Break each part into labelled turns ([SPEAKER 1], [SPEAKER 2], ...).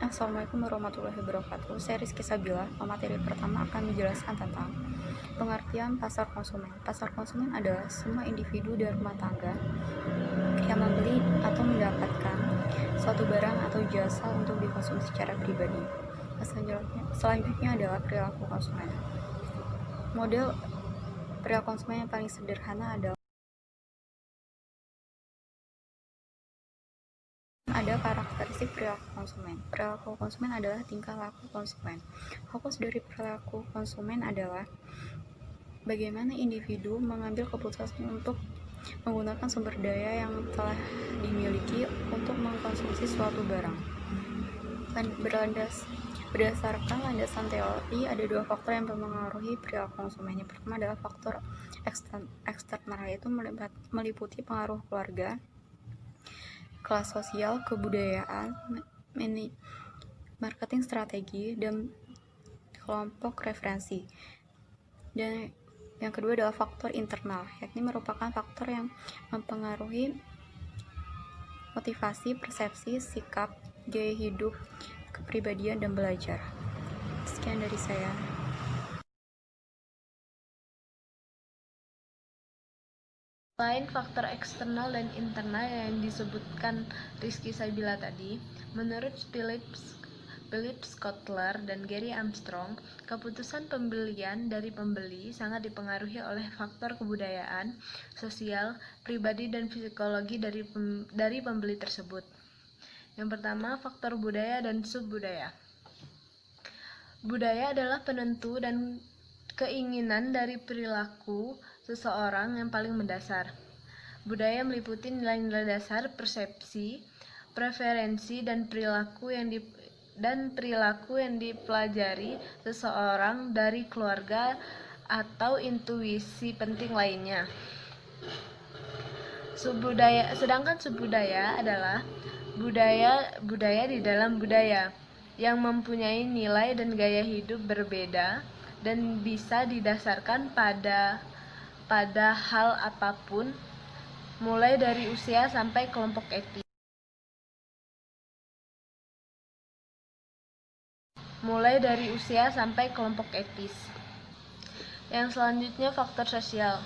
[SPEAKER 1] Assalamualaikum warahmatullahi wabarakatuh. Saya Rizky Sabila. Materi pertama akan menjelaskan tentang pengertian pasar konsumen. Pasar konsumen adalah semua individu dan rumah tangga yang membeli atau mendapatkan suatu barang atau jasa untuk dikonsumsi secara pribadi. Selanjutnya adalah perilaku konsumen. Model perilaku konsumen yang paling sederhana adalah ada karakteristik perilaku konsumen. Perilaku konsumen adalah tingkah laku konsumen. Fokus dari perilaku konsumen adalah bagaimana individu mengambil keputusan untuk menggunakan sumber daya yang telah dimiliki untuk mengkonsumsi suatu barang. Berdasarkan landasan teori, ada dua faktor yang mempengaruhi perilaku konsumen. Yang pertama adalah faktor eksternal, yaitu meliputi pengaruh keluarga, kelas sosial, kebudayaan, marketing strategi, dan kelompok referensi. Dan yang kedua adalah faktor internal, yakni merupakan faktor yang mempengaruhi motivasi, persepsi, sikap, gaya hidup, kepribadian, dan belajar. Sekian dari saya.
[SPEAKER 2] Selain faktor eksternal dan internal yang disebutkan Rizky Sabila tadi, menurut Philip Kotler dan Gary Armstrong, keputusan pembelian dari pembeli sangat dipengaruhi oleh faktor kebudayaan, sosial, pribadi, dan psikologi dari pembeli tersebut. Yang pertama, faktor budaya dan subbudaya. Budaya adalah penentu dan keinginan dari perilaku seseorang yang paling mendasar. Budaya meliputi nilai-nilai dasar, persepsi, preferensi, dan perilaku yang dipelajari seseorang dari keluarga atau intuisi penting lainnya. Sedangkan subbudaya adalah budaya di dalam budaya yang mempunyai nilai dan gaya hidup berbeda dan bisa didasarkan pada hal apapun, mulai dari usia sampai kelompok etis. Yang selanjutnya, faktor sosial.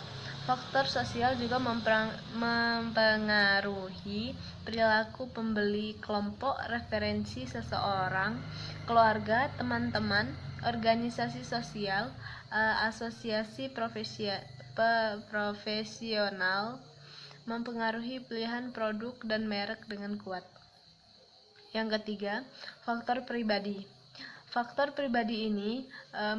[SPEAKER 2] Faktor sosial juga mempengaruhi perilaku pembeli. Kelompok referensi seseorang, keluarga, teman-teman, organisasi sosial, asosiasi profesional mempengaruhi pilihan produk dan merek dengan kuat. Yang ketiga, faktor pribadi. Faktor pribadi ini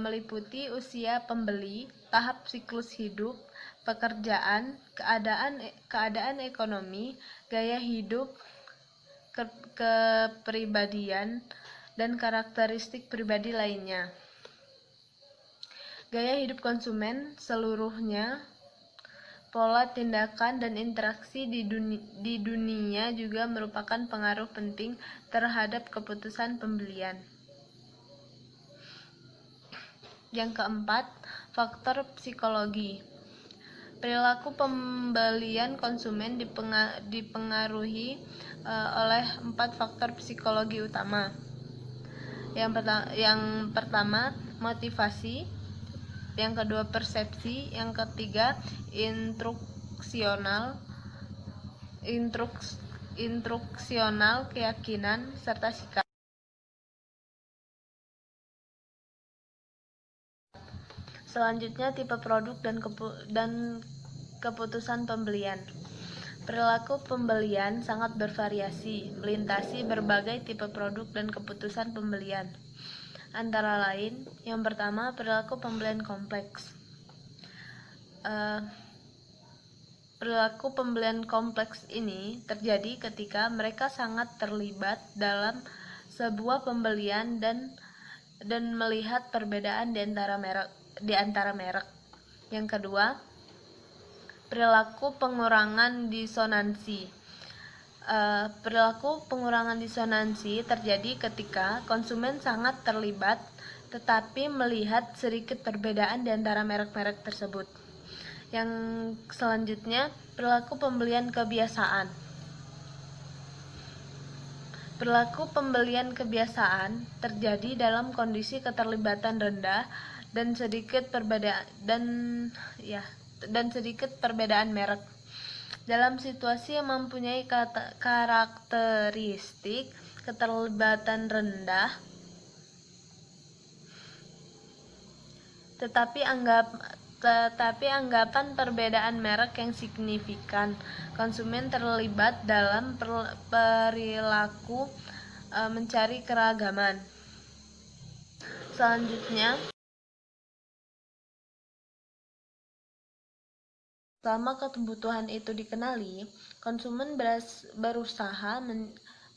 [SPEAKER 2] meliputi usia pembeli, tahap siklus hidup, pekerjaan, keadaan ekonomi, gaya hidup, kepribadian, dan karakteristik pribadi lainnya. Gaya hidup konsumen seluruhnya, pola tindakan dan interaksi di dunia juga merupakan pengaruh penting terhadap keputusan pembelian. Yang keempat, faktor psikologi. Perilaku pembelian konsumen dipengaruhi oleh 4 faktor psikologi utama. Yang pertama, motivasi. Yang kedua, persepsi. Yang ketiga, instruksional, keyakinan, serta sikap. Selanjutnya, tipe produk dan keputusan pembelian. Perilaku pembelian sangat bervariasi, melintasi berbagai tipe produk dan keputusan pembelian. Antara lain, yang pertama, perilaku pembelian kompleks. Perilaku pembelian kompleks ini terjadi ketika mereka sangat terlibat dalam sebuah pembelian dan melihat perbedaan di antara merek. Yang kedua, perilaku pengurangan disonansi. Perilaku pengurangan disonansi terjadi ketika konsumen sangat terlibat tetapi melihat sedikit perbedaan di antara merek-merek tersebut. Yang selanjutnya, perilaku pembelian kebiasaan. Perilaku pembelian kebiasaan terjadi dalam kondisi keterlibatan rendah dan sedikit perbedaan merek. Dalam situasi yang mempunyai karakteristik keterlibatan rendah, tetapi anggapan perbedaan merek yang signifikan, konsumen terlibat dalam perilaku mencari keragaman. Selanjutnya, selama kebutuhan itu dikenali, konsumen berusaha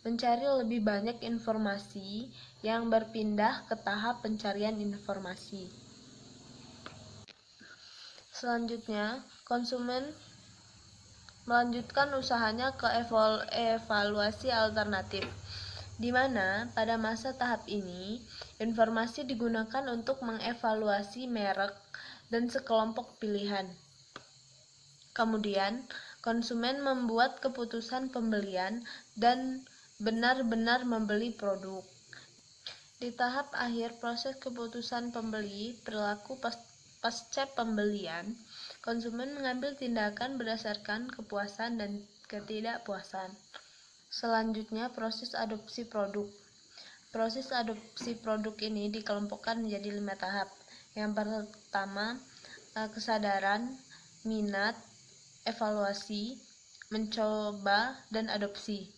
[SPEAKER 2] mencari lebih banyak informasi yang berpindah ke tahap pencarian informasi. Selanjutnya, konsumen melanjutkan usahanya ke evaluasi alternatif, di mana pada masa tahap ini, informasi digunakan untuk mengevaluasi merek dan sekelompok pilihan. Kemudian, konsumen membuat keputusan pembelian dan benar-benar membeli produk. Di tahap akhir proses keputusan pembeli, perilaku pasca pembelian, konsumen mengambil tindakan berdasarkan kepuasan dan ketidakpuasan. Selanjutnya, proses adopsi produk. Proses adopsi produk ini dikelompokkan menjadi 5 tahap. Yang pertama, kesadaran, minat, evaluasi, mencoba, dan adopsi.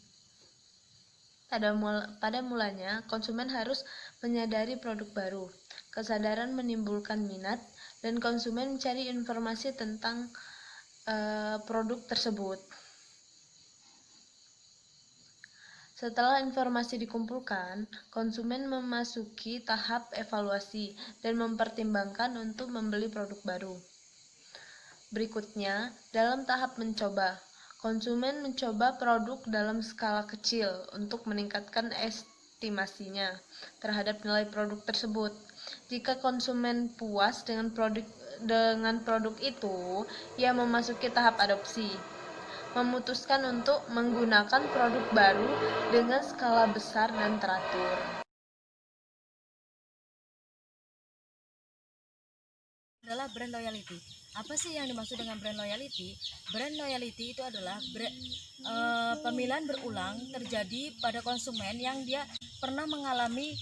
[SPEAKER 2] Pada mulanya, konsumen harus menyadari produk baru. Kesadaran menimbulkan minat, dan konsumen mencari informasi tentang produk tersebut. Setelah informasi dikumpulkan, konsumen memasuki tahap evaluasi dan mempertimbangkan untuk membeli produk baru. Berikutnya, dalam tahap mencoba, konsumen mencoba produk dalam skala kecil untuk meningkatkan estimasinya terhadap nilai produk tersebut. Jika konsumen puas dengan produk itu, ia memasuki tahap adopsi, memutuskan untuk menggunakan produk baru dengan skala besar dan teratur.
[SPEAKER 3] Adalah brand loyalty. Apa sih yang dimaksud dengan brand loyalty? Brand loyalty itu adalah pemilihan berulang terjadi pada konsumen yang dia pernah mengalami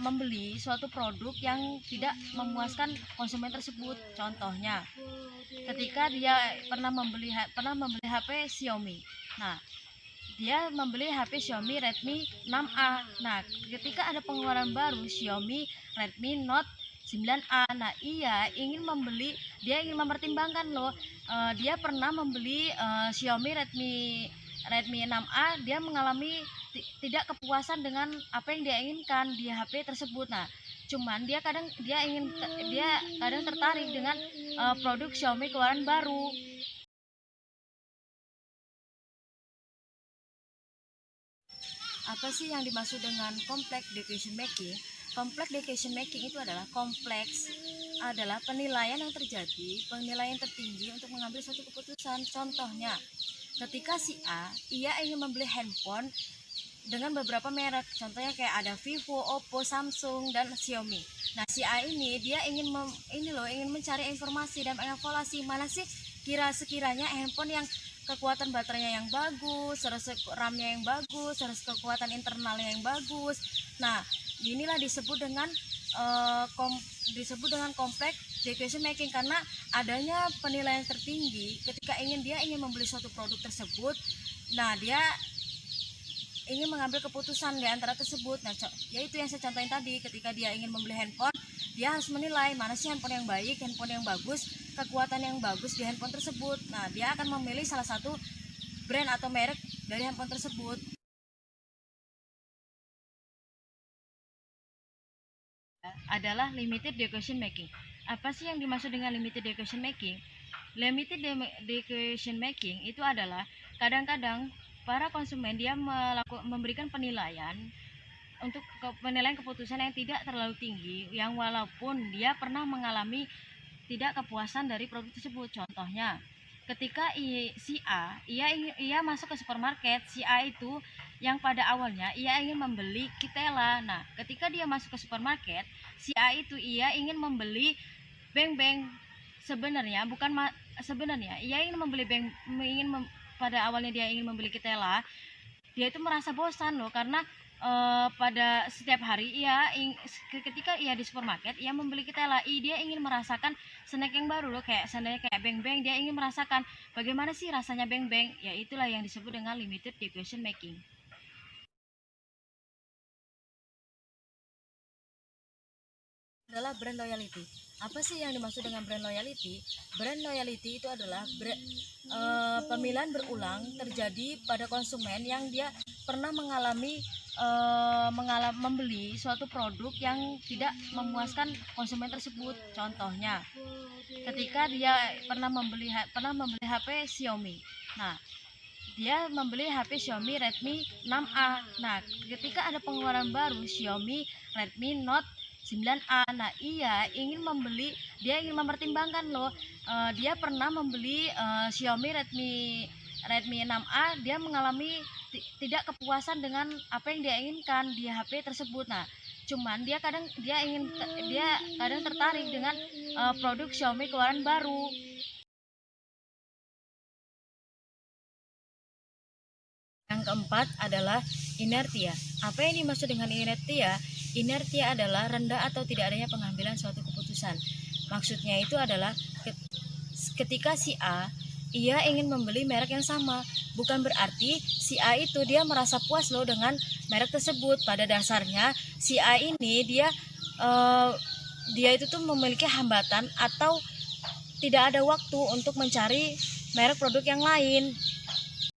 [SPEAKER 3] membeli suatu produk yang tidak memuaskan konsumen tersebut. Contohnya, ketika dia pernah membeli HP Xiaomi. Nah, dia membeli HP Xiaomi Redmi 6A. Nah, ketika ada pengeluaran baru Xiaomi Redmi Note 9A. Nah, dia ingin mempertimbangkan loh. Dia pernah membeli Xiaomi Redmi 6A, dia mengalami tidak kepuasan dengan apa yang dia inginkan di HP tersebut. Nah, cuman dia kadang tertarik dengan produk Xiaomi keluaran baru. Apa sih yang dimaksud dengan complex decision making? Complex decision making itu adalah penilaian yang terjadi, penilaian tertinggi untuk mengambil suatu keputusan. Contohnya, ketika si A, ia ingin membeli handphone dengan beberapa merek, contohnya kayak ada Vivo, Oppo, Samsung, dan Xiaomi. Nah, si A ini dia ingin mencari informasi dan mengevaluasi mana sih sekiranya handphone yang kekuatan baterainya yang bagus, terus RAM-nya yang bagus, terus kekuatan internalnya yang bagus. Nah, inilah disebut dengan complex decision making, karena adanya penilaian tertinggi ketika dia ingin membeli suatu produk tersebut. Nah, dia ingin mengambil keputusan di antara tersebut. Nah, yaitu yang saya contohin tadi, ketika dia ingin membeli handphone, dia harus menilai mana sih handphone yang baik, handphone yang bagus, kekuatan yang bagus di handphone tersebut. Nah, dia akan memilih salah satu brand atau merek dari handphone tersebut. Adalah limited decision making. Apa sih yang dimaksud dengan limited decision making? Limited decision making itu adalah kadang-kadang para konsumen dia memberikan penilaian untuk penilaian keputusan yang tidak terlalu tinggi, yang walaupun dia pernah mengalami tidak kepuasan dari produk tersebut. Contohnya, ketika si A ia masuk ke supermarket, si A itu yang pada awalnya ia ingin membeli Kitela. Nah, ketika dia masuk ke supermarket, si A itu ia ingin membeli beng-beng. Sebenarnya sebenarnya ia ingin membeli pada awalnya dia ingin membeli Kitela. Dia itu merasa bosan loh, karena pada setiap hari ketika ia di supermarket ia membeli Kitela, dia ingin merasakan snack yang baru loh, kayak beng-beng. Dia ingin merasakan bagaimana sih rasanya beng-beng. Ya itulah yang disebut dengan limited decision making. Adalah brand loyalty. Apa sih yang dimaksud dengan brand loyalty? Brand loyalty itu adalah pemilihan berulang terjadi pada konsumen yang dia pernah mengalami membeli suatu produk yang tidak memuaskan konsumen tersebut. Contohnya, ketika dia pernah membeli HP Xiaomi. Nah, dia membeli HP Xiaomi Redmi 6A. Nah, ketika ada pengeluaran baru Xiaomi Redmi Note 9A. Nah, dia ingin mempertimbangkan loh. Dia pernah membeli Xiaomi Redmi 6A, dia mengalami tidak kepuasan dengan apa yang dia inginkan di HP tersebut. Nah, cuman dia kadang tertarik dengan produk Xiaomi keluaran baru. Yang keempat adalah inertia. Apa yang dimaksud dengan inertia? Inertia adalah rendah atau tidak adanya pengambilan suatu keputusan. Maksudnya itu adalah ketika si A ia ingin membeli merek yang sama, bukan berarti si A itu dia merasa puas loh dengan merek tersebut. Pada dasarnya si A ini dia itu tuh memiliki hambatan atau tidak ada waktu untuk mencari merek produk yang lain.